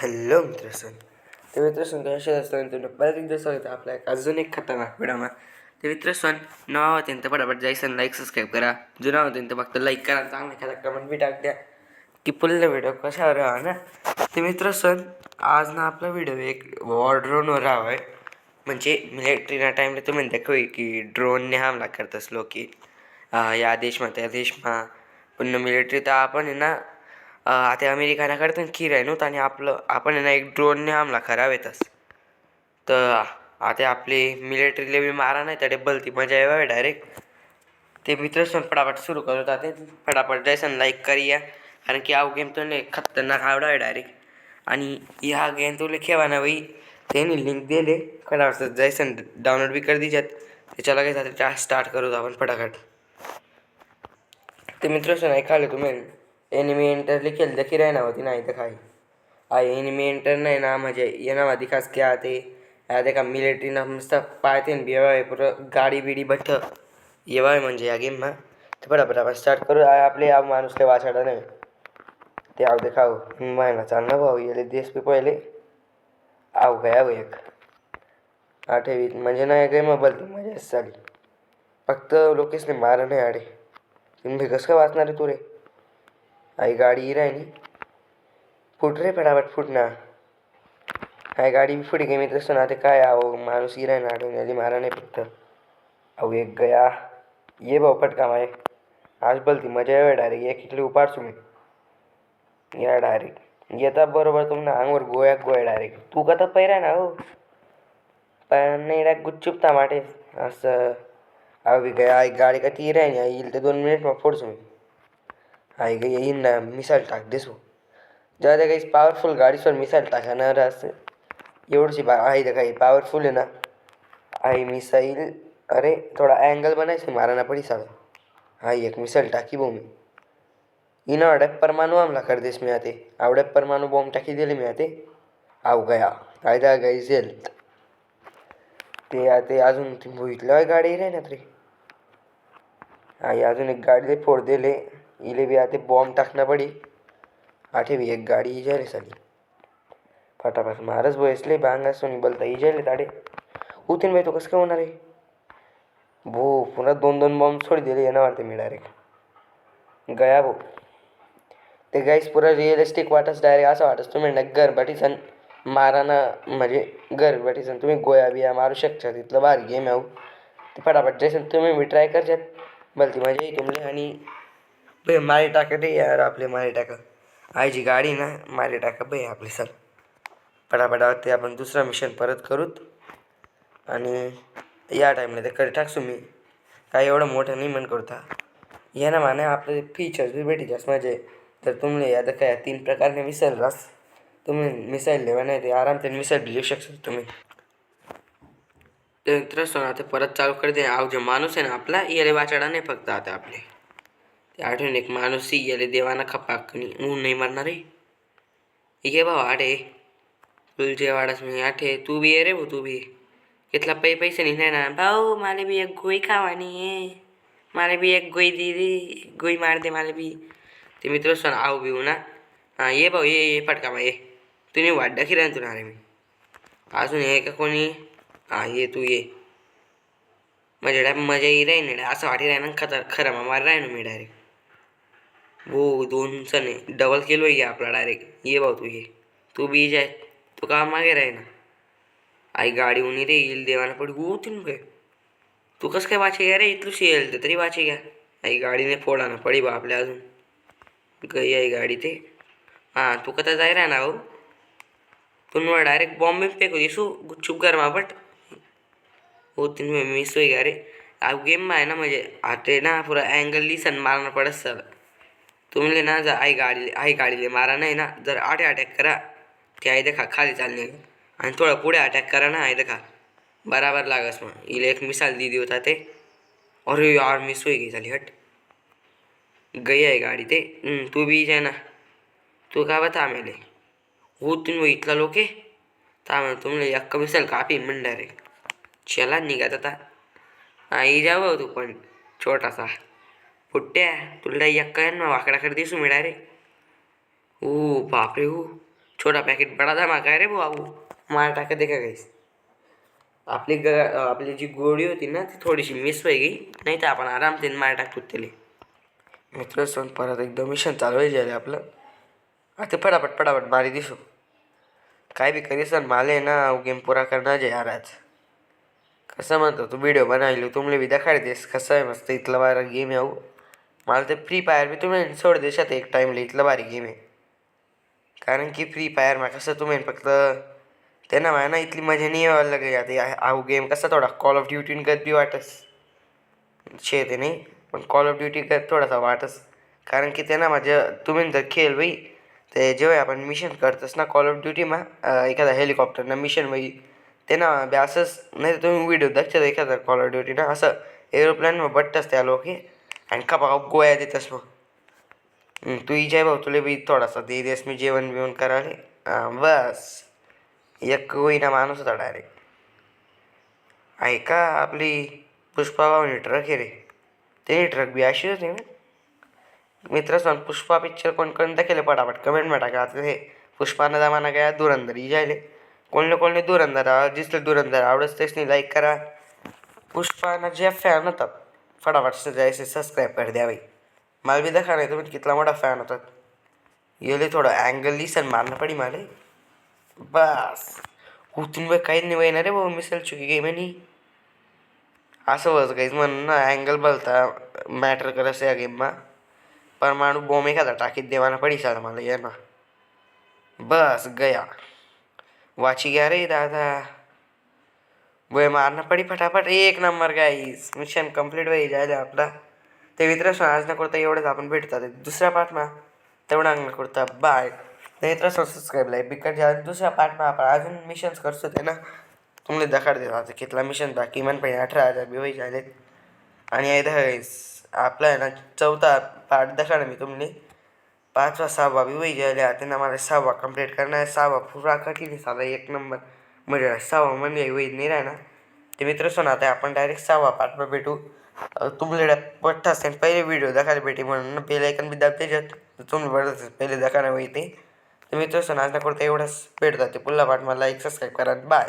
Hello मित्रसन. तर मित्रसन कशा असताना तुम्ही परत एकदा स्वागत आहे आपल्या अजून एक खतरनाक व्हिडिओमा. तर मित्रसन नवा होते तर पटापट जायचं लाईक सबस्क्राईब करा. जुना होते तर फक्त लाईक करा, चांगला एखादा कमेंट बी टाक द्या की पुढला व्हिडिओ कशावर हवा ना. ते मित्रसन आज ना आपला व्हिडिओ एक वॉर ड्रोनवर हवा आहे. म्हणजे मिलिटरीना टाईमला तुम्ही दाखवी की ड्रोनने हमला करतस लोक की या देशमा त्या देशमा. पण मिलिटरी तर आपण आहे ना आता अमेरिकाना करतं खीर आहे नव्हतं आणि आपण आहे ना एक ड्रोनने हमला करावेतच. तर आता आपली मिलिटरीला बी मारा नाही तर डबल ती मजा यावे डायरेक्ट. ते मित्र फटाफट सुरू करत ते फटाफट जायसन लाईक करूया, कारण की आव गेम तो खतरनाक आवडा आहे डायरेक्ट. आणि ह्या गेम तुला खेळवा ना भाई, त्यांनी लिंक दिले फटाफट जायसन डाउनलोड बी कर दीजात. त्याच्या लगेच आता स्टार्ट करू आपण फटाफट. ते मित्र नाही खाले तुम्ही एनिमी एंटर लिखेल देखी राहना होती नाही तर खाई एनिमी एंटर नाही ना म्हणजे येणार दिखास क्या ते देखा मिलिटरी ना मस्त पाहते बिवाय पुरं गाडी बिडी बठ येवाय म्हणजे या गेम मा. ते बरोबर आपण स्टार्ट करू. आपले आप माणूस काही वाचाडा नाही ते आव देखाव महिना चालना भाऊ येले देश पे पहिले आव काय आव एक आठवीत म्हणजे नाही काही मग बोलते मजा चाली. फक्त लोकेशने मारा नाही आडे तुम्ही कसं काय वाचणार आहे तू रे. आई गाडी राहिली फुट रे फटाफट फुट ना. आई गाडी बी फुटी गई मित्र सुना ते काय आहो माणूस राही ना आठवून आली मारा नाही फक्त अहो एक गया. ये भाऊ फटका माय आज बोलती मजा यावे डायरेक्ट एक इकडे उपाड तुम्ही या डायरेक्ट येता बरोबर तुमना अंगवर गोया गोया डायरेक्ट तू का तर पैरा ना हो पण नाही डायरेक्ट गुच्चूप टमाटे असं. अवी काय आई गाडी का ती राही येईल तर 2 मिनिट मग फोडतो मी. आई गई येईन ना मिसाईल टाक देसो ज्यादा काही पॉवरफुल गाडीसवर मिसाईल टाकणार असं एवढीशी आहे तर काही पॉवरफुल आहे ना आई मिसाईल. अरे थोडा अँगल बनायचं माराना पडी साला. हाई एक मिसाईल टाकी बो मी इन अडप परमाणु हमला कर देस मी आते आवडप परमाणु बॉम्ब टाकी दिले मी आते आव गया कायदा गई जेल. ते आते अजून ती भुईतल्या गाडी रे ना तरी आई अजून एक गाडी दे फोड दिले इले बी आते बॉम्ब टाकना पडी आठे भी एक गाडी इजाले साली फटाफट महाराज बसले बांगा सोनी बोलता इजाले ताडे उतीन भाई तो कसं काय होणार आहे भो पुन्हा 2-2 बॉम्ब सोडी दिले येणार वाटते मी डायरेक्ट गया भो. ते गाईस पुरा रिअलिस्टिक वाटस डायरेक्ट असं वाटस तुम्ही घर बाटीसन माराना म्हणजे घर बाटीसन तुम्ही गोया बिया मारू शकता तिथलं भारी गेम आहे. ते फटाफट जैसन तुम्ही मी ट्राय करशात भलती मजा येईल तुमले. आणि भाई मारे टाका रे यार आपले मारे टाका आईची गाडी ना मारे टाका भाई आपले सर फटाफट ते आपण दुसरा मिशन परत करूत. आणि या टाईमला ते करे टाकसू मी काय एवढं मोठं नाही म्हण करता या ना माने आपले फीचर्स बी भेटी जास्त म्हणजे. तर तुम्ही आता काय 3 प्रकारने मिसाईल रास तुम्ही मिसाईल लेवा नाही ते आराम ते मिसाईल लिहू शकता तुम्ही. ते मित्र आता परत चालू कर दे आव जो माणूस आहे ना आपला याले वाचाडा नाही फक्त आता आपले ते आठवण एक माणूस याले देवाना खपाक ऊन नाही मारणार रे. ये भाऊ आठे तुलचे वाडास मी आठे तू बी ये रे भाऊ तू बी कितला पैसे नाही ना भाऊ मला बी एक गोई खावानी आहे मला बी एक गोई दे रे गोई मार दे मला बी. ते मित्र सण आव बिऊ ना हां ये भाऊ ये फटका मा ये तुम्ही वाड्डा खिरा तुला अरे मी अजून ये का कोणी हां ये तू ये माझ्या डाय मजा येई राही ना असं वाटी राही ना खरं मार राही ना मी डायरेक्ट हो 2 सने डबल केलो आहे आपला डायरेक्ट ये भाऊ तू बी जाय तू का मागे राही ना आई गाडी उन्ही रे येईल देवाना पड तीन काय तू कसं काय वाचे घ्या रे इथलूशी येईल तर तरी वाचे घ्या आई गाडीने फोडा ना पडी बा आपल्या अजून गई आई गाडी ते हां तू कथा जाय रा ना भाऊ तुम्ही डायरेक्ट बॉम्बे फेकू दिसू गुपचूप गरमा बट हो तुम्ही मिस होई घ्या रे. अब गेम में आहे ना म्हणजे आते ना पुरा अँगल लिसन मारना पडत सर तुमले ना जर आई गाडीले मारा नाही ना जर आटे अटॅक करा ते आई देखा खाली चालणे आणि थोडं पुढे अटॅक करा ना आई देखा बराबर लागस मग इले एक मिसाल दिली होता ते अरे यार मिस होई गई झाली हट गई आहे गाडी ते तू बी जाय ना तू का बता मेले हो तुम्ही इथला लोके ता तुमले यक्क मिसाल कापी म्हण डायरेक्ट चला निघात आता आई जावं तू पण छोटासा पुट्ट्या तुला यक्का ना वाकडाकडे दिसू मी डायरेक्ट ओ बापरे हो छोटा पॅकेट बडा धमाका है रे भाऊ, मार टाका देखा गाईस. आपली जी गोळी होती ना ती थोडीशी मिस होई गई, नाही तर आपण आरामतेने मार टाकतो त्याला. मित्र परत एकदम मिशन चालू आहे आपलं. आता फटाफट मारी दिसू. काय बी करी सर माले ना गेम पुरा करणार जे यार आज. कसं म्हणतो तू व्हिडिओ बनायलो तुमले बी दाखवाय देस कसं आहे मस्त इथला बारा गेम आहे. मला तर फ्री फायर बी तुम्ही सोड देशात एक टाईमला इथलं भारी गेम आहे. कारण की फ्री फायर कसं तुम्ही फक्त त्यांना ना इथली मजा नाही यायला लागली. आता हा गेम कसा थोडा कॉल ऑफ ड्युटी गत बी वाटस शे ते नाही, पण कॉल ऑफ ड्युटी गत थोडासा वाटस. कारण की त्यांना माझ्या तुम्ही जर खेळ बाई ते जेव्हा आपण मिशन करतोस ना कॉल ऑफ ड्युटी एखादा हेलिकॉप्टरना मिशन बाई त्यांना बी असंच नाही तर तुम्ही व्हिडिओ दाखवता एखादा कॉल ऑफ ड्युटी ना असं एरोप्लेन बट्टस त्या लोक आणि खपा गोळ्या देतस मग. तू इजाय भाऊ तुला बी थोडासा दे देस मी जेवण बिवण करायला. बस एक होईना माणूस होता डायरेक्ट. ऐका आपली पुष्पा भाऊनी ट्रक आहे रे, ते ट्रक बी अशी होती ना. मित्र पुष्पा पिक्चर कोण कोण दाखवले पटापट कमेंटमध्ये टाका. आता हे पुष्पानं जमाना काय धुरंधर इजायले कोणले धुरंधर दिसले धुरंधर आवडत तेच नाही लाईक करा. पुष्पानं जे फॅन होतात फटाफट जायचे सबस्क्राईब कर द्या बाई. मला बी दाखवा नाही तुम्ही कितला मोठा फॅन होतात. येले थोडं अँगल लिसन मारणं पडी मला. बस उतून बाई काहीच नाही वयना रे भाऊ मिसल चुकी गेम आणि असं होतं काहीच म्हणून ना अँगल बलता मॅटर करस या गेममा. परमाणु बॉम्ब एखादा टाकीत देवाना पडी साला मला ये ना. बस गया वाची गया रे दादा. वय मारणं पडी फटाफट. एक नंबर गाईस मिशन कंप्लीट होई जायला आपला. ते मित्र आज ना करता एवढंच आपण भेटतात दुसऱ्या पार्टमा तेवढा अंग करता बाय. ते मित्र सबस्क्राईब लाईक बिकट दुसऱ्या पार्टमा आपण अजून मिशन्स करतो ते ना तुम्हाला दाखवत देतो. आता कितला मिशन बाकी मन पण 18,000 बी होई झालेत. आणि आपला आहे ना चौथा पार्ट दाखवणार मी तुम्हाला. 5वा 6वा बी होई जायला. आता मला 6वा कंप्लीट करणार. 6वा पुरा कठीण साधा एक नंबर म्हणजे 6वा म्हणजे होई नाही राह ना. ते मित्र आता आपण डायरेक्ट 6वा पार्टवर भेटू. तुम्हाला पठ्ठा असेल पहिले व्हिडिओ दाखवायला भेटे म्हणून बेल आयकॉन बी दाबते तुम्ही बरं पहिले दाखवायला होई ते. मित्र आज ना करता एवढंच भेटतात ते पुढला पार्ट मला लाईक सबस्क्राईब करा. बाय.